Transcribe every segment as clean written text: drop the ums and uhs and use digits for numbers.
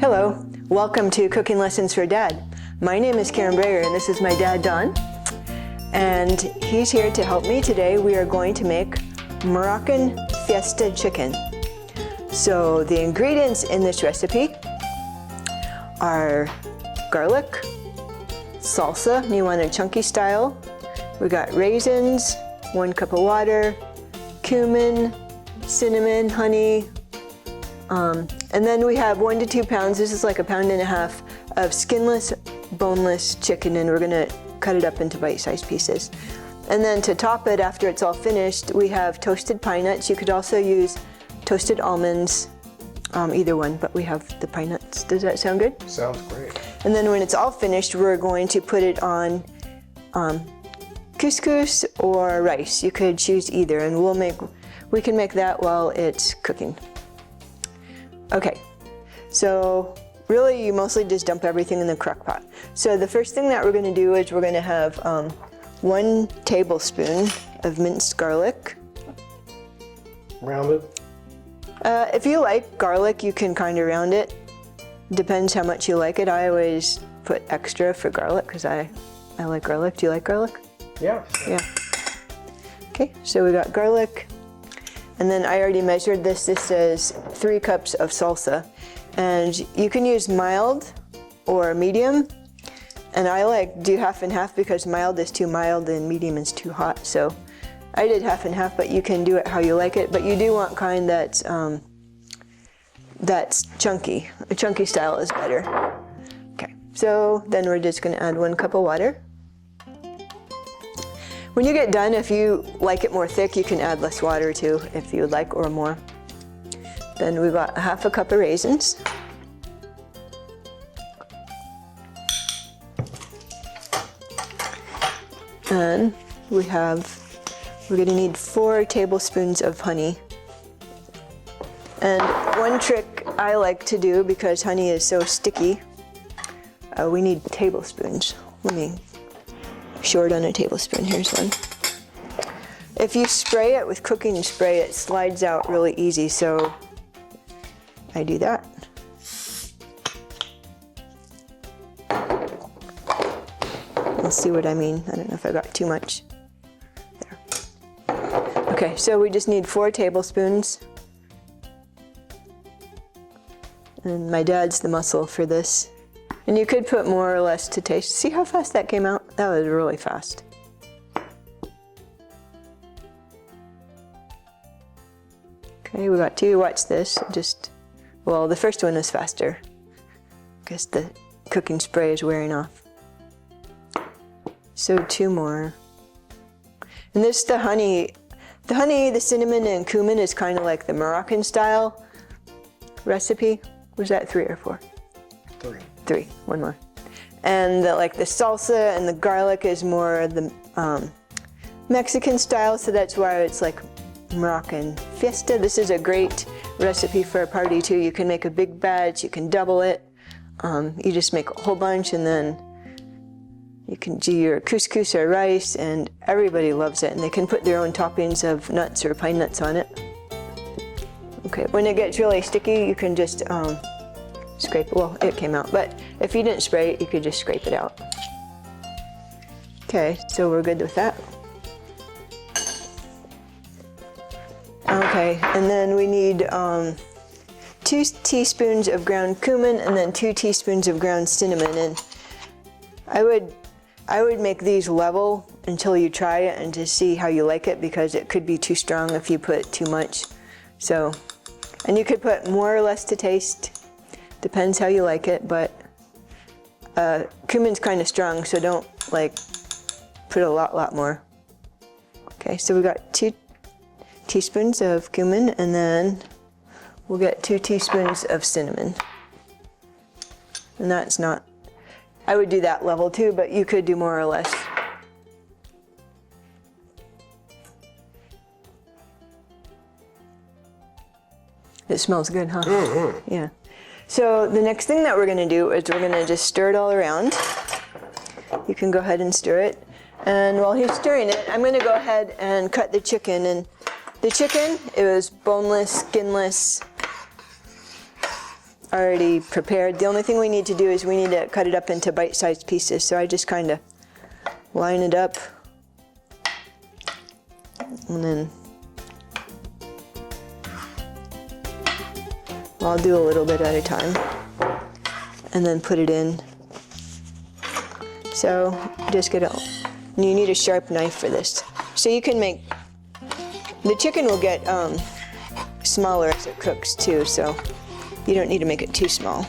Hello, welcome to Cooking Lessons for Dad. My name is Karen Breyer and this is my dad Don, and he's here to help me today. We are going to make Moroccan Fiesta Chicken. So the ingredients in this recipe are garlic, salsa, and you want a chunky style. We got raisins, 1 cup of water, cumin, cinnamon, honey, and then we have 1 to 2 pounds, this is like 1.5 pounds of skinless, boneless chicken, and we're gonna cut it up into bite-sized pieces. And then to top it, after it's all finished, we have toasted pine nuts. You could also use toasted almonds, either one, but we have the pine nuts. Does that sound good? Sounds great. And then when it's all finished, we're going to put it on couscous or rice. You could choose either, and we can make that while it's cooking. Okay, so really you mostly just dump everything in the crock pot. So the first thing that we're going to do is we're going to have 1 tablespoon of minced garlic. Rounded? If you like garlic, you can kind of round it. Depends how much you like it. I always put extra for garlic because I like garlic. Do you like garlic? Yeah. Yeah. Okay, so we got garlic. And then I already measured this. This says 3 cups of salsa. And you can use mild or medium. And I do half and half because mild is too mild and medium is too hot. So I did half and half, but you can do it how you like it. But you do want kind that's chunky. A chunky style is better. Okay, so then we're just gonna add 1 cup of water. When you get done, if you like it more thick, you can add less water too, if you would like, or more. Then we've got 1/2 cup of raisins. And we're gonna need 4 tablespoons of honey. And one trick I like to do, because honey is so sticky, we need tablespoons. Let me short on a tablespoon. Here's one. If you spray it with cooking spray, it slides out really easy, so I do that. You'll see what I mean. I don't know if I got too much. There. Okay, so we just need 4 tablespoons. And my dad's the muscle for this. And you could put more or less to taste. See how fast that came out? That was really fast. Okay, we got 2. Watch this. Well, the first one is faster because the cooking spray is wearing off. So 2 more. And this, the honey, the cinnamon and cumin is kind of like the Moroccan style recipe. Was that 3 or 4? 3. 3, 1 more. And the salsa and the garlic is more the Mexican style, so that's why it's like Moroccan Fiesta. This is a great recipe for a party too. You can make a big batch, you can double it. You just make a whole bunch, and then you can do your couscous or rice, and everybody loves it. And they can put their own toppings of nuts or pine nuts on it. Okay, when it gets really sticky, you can just scrape it. Well, it came out, but if you didn't spray it, you could just scrape it out. Okay, so we're good with that. Okay, and then we need 2 teaspoons of ground cumin and then 2 teaspoons of ground cinnamon. And I would make these level until you try it and to see how you like it, because it could be too strong if you put too much. So, and you could put more or less to taste. Depends how you like it, but cumin's kind of strong, so don't put a lot more. Okay, so we got 2 teaspoons of cumin, and then we'll get 2 teaspoons of cinnamon. And that's not, I would do that level too, but you could do more or less. It smells good, huh? Mm-hmm. Yeah. So the next thing that we're gonna do is we're gonna just stir it all around. You can go ahead and stir it. And while he's stirring it, I'm gonna go ahead and cut the chicken. And the chicken, it was boneless, skinless. already prepared. The only thing we need to do is we need to cut it up into bite-sized pieces. So I just kind of line it up and then I'll do a little bit at a time and then put it in. So just get you need a sharp knife for this. So you can make, the chicken will get smaller as it cooks too, so you don't need to make it too small.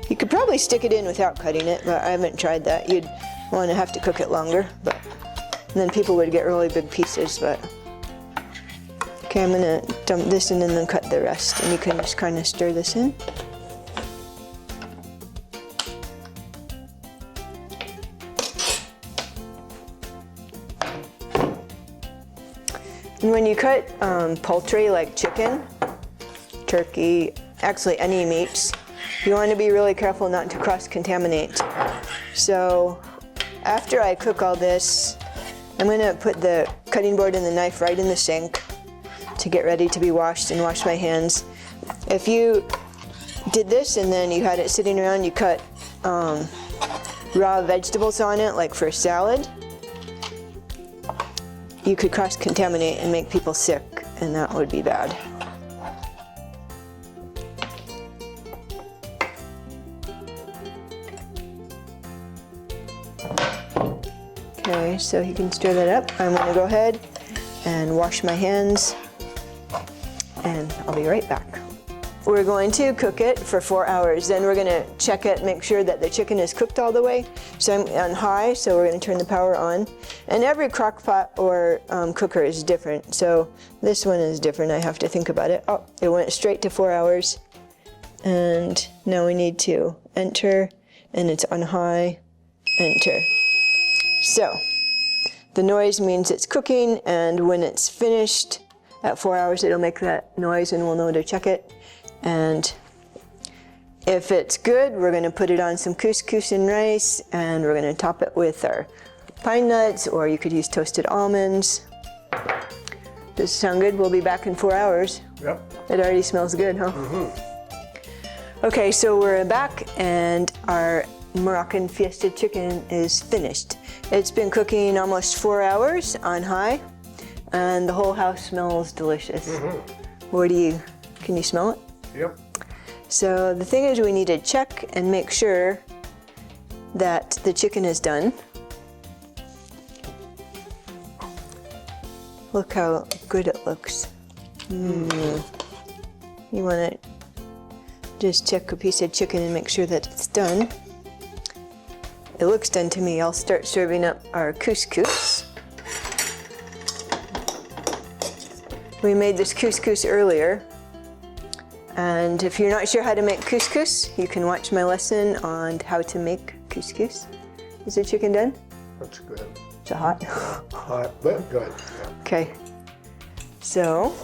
You could probably stick it in without cutting it, but I haven't tried that. You'd want to have to cook it longer, but and then people would get really big pieces. But okay, I'm gonna dump this in and then cut the rest, and you can just kind of stir this in. And when you cut poultry like chicken, turkey, actually any meats, you want to be really careful not to cross-contaminate. So after I cook all this, I'm going to put the cutting board and the knife right in the sink to get ready to be washed and wash my hands. If you did this and then you had it sitting around, you cut raw vegetables on it, like for salad, you could cross-contaminate and make people sick, and that would be bad. Okay, so you can stir that up. I'm gonna go ahead and wash my hands, and I'll be right back. We're going to cook it for 4 hours. Then we're gonna check it, make sure that the chicken is cooked all the way. So I'm on high, so we're gonna turn the power on. And every crock pot or cooker is different. So this one is different, I have to think about it. Oh, it went straight to 4 hours. And now we need to enter, and it's on high, enter. So the noise means it's cooking, and when it's finished at 4 hours, it'll make that noise and we'll know to check it. And if it's good, we're gonna put it on some couscous and rice, and we're gonna top it with our pine nuts, or you could use toasted almonds. Does it sound good? We'll be back in 4 hours. Yep. It already smells good, huh? Mm-hmm. Okay, so we're back, and our Moroccan Fiesta Chicken is finished. It's been cooking almost 4 hours on high, and the whole house smells delicious. Mm-hmm. Can you smell it? Yep. So the thing is, we need to check and make sure that the chicken is done. Look how good it looks. You want to just check a piece of chicken and make sure that it's done. It looks done to me. I'll start serving up our couscous. We made this couscous earlier. And if you're not sure how to make couscous, you can watch my lesson on how to make couscous. Is the chicken done? That's good. Is it hot? Hot, but good. Yeah. Okay. So,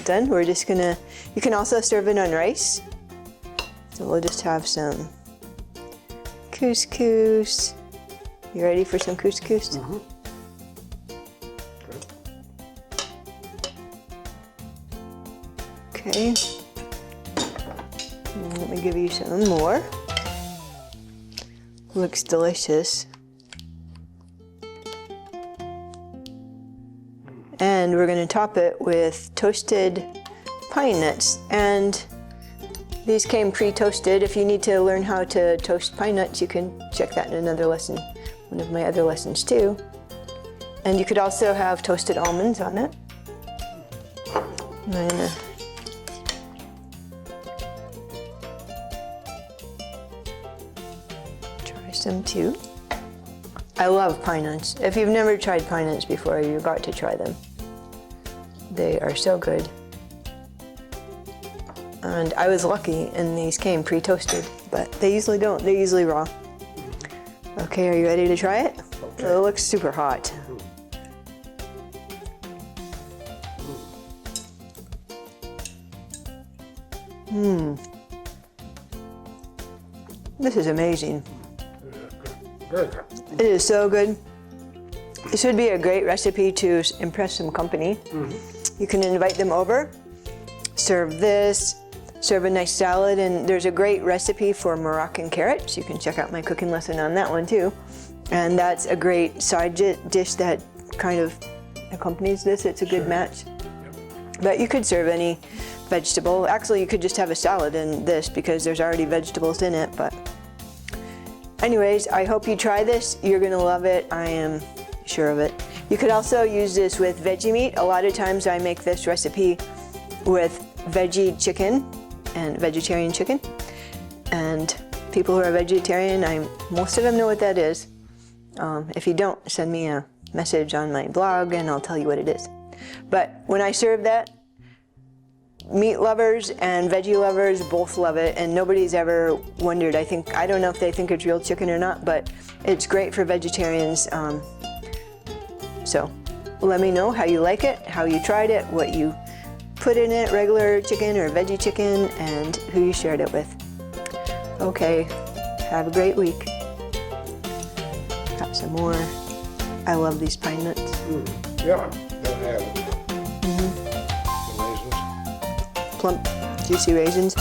done. We're just gonna, you can also serve it on rice. So we'll just have some couscous. You ready for some couscous? Mm-hmm. Good. Okay. Let me give you some more. Looks delicious. And we're going to top it with toasted pine nuts. And these came pre-toasted. If you need to learn how to toast pine nuts, you can check that in another lesson, one of my other lessons too. And you could also have toasted almonds on it. I'm gonna try some too. I love pine nuts. If you've never tried pine nuts before, you've got to try them. They are so good. And I was lucky, and these came pre-toasted, but they usually don't. They're usually raw. Okay, are you ready to try it? Okay. It looks super hot. This is amazing. Very good. It is so good. This would be a great recipe to impress some company. You can invite them over, serve this, serve a nice salad, and there's a great recipe for Moroccan carrots. You can check out my cooking lesson on that one too. And that's a great side dish that kind of accompanies this. It's a good match. But you could serve any vegetable. Actually, you could just have a salad in this because there's already vegetables in it. But anyways, I hope you try this. You're gonna love it. I am sure of it. You could also use this with veggie meat. A lot of times I make this recipe with veggie chicken and vegetarian chicken. And people who are vegetarian, most of them know what that is. If you don't, send me a message on my blog and I'll tell you what it is. But when I serve that, meat lovers and veggie lovers both love it, and nobody's ever wondered. I don't know if they think it's real chicken or not, but it's great for vegetarians. So let me know how you like it, how you tried it, what you put in it, regular chicken or veggie chicken, and who you shared it with. Okay, have a great week. Got some more. I love these pine nuts. Yeah, gotta have it. The raisins. Plump, juicy raisins.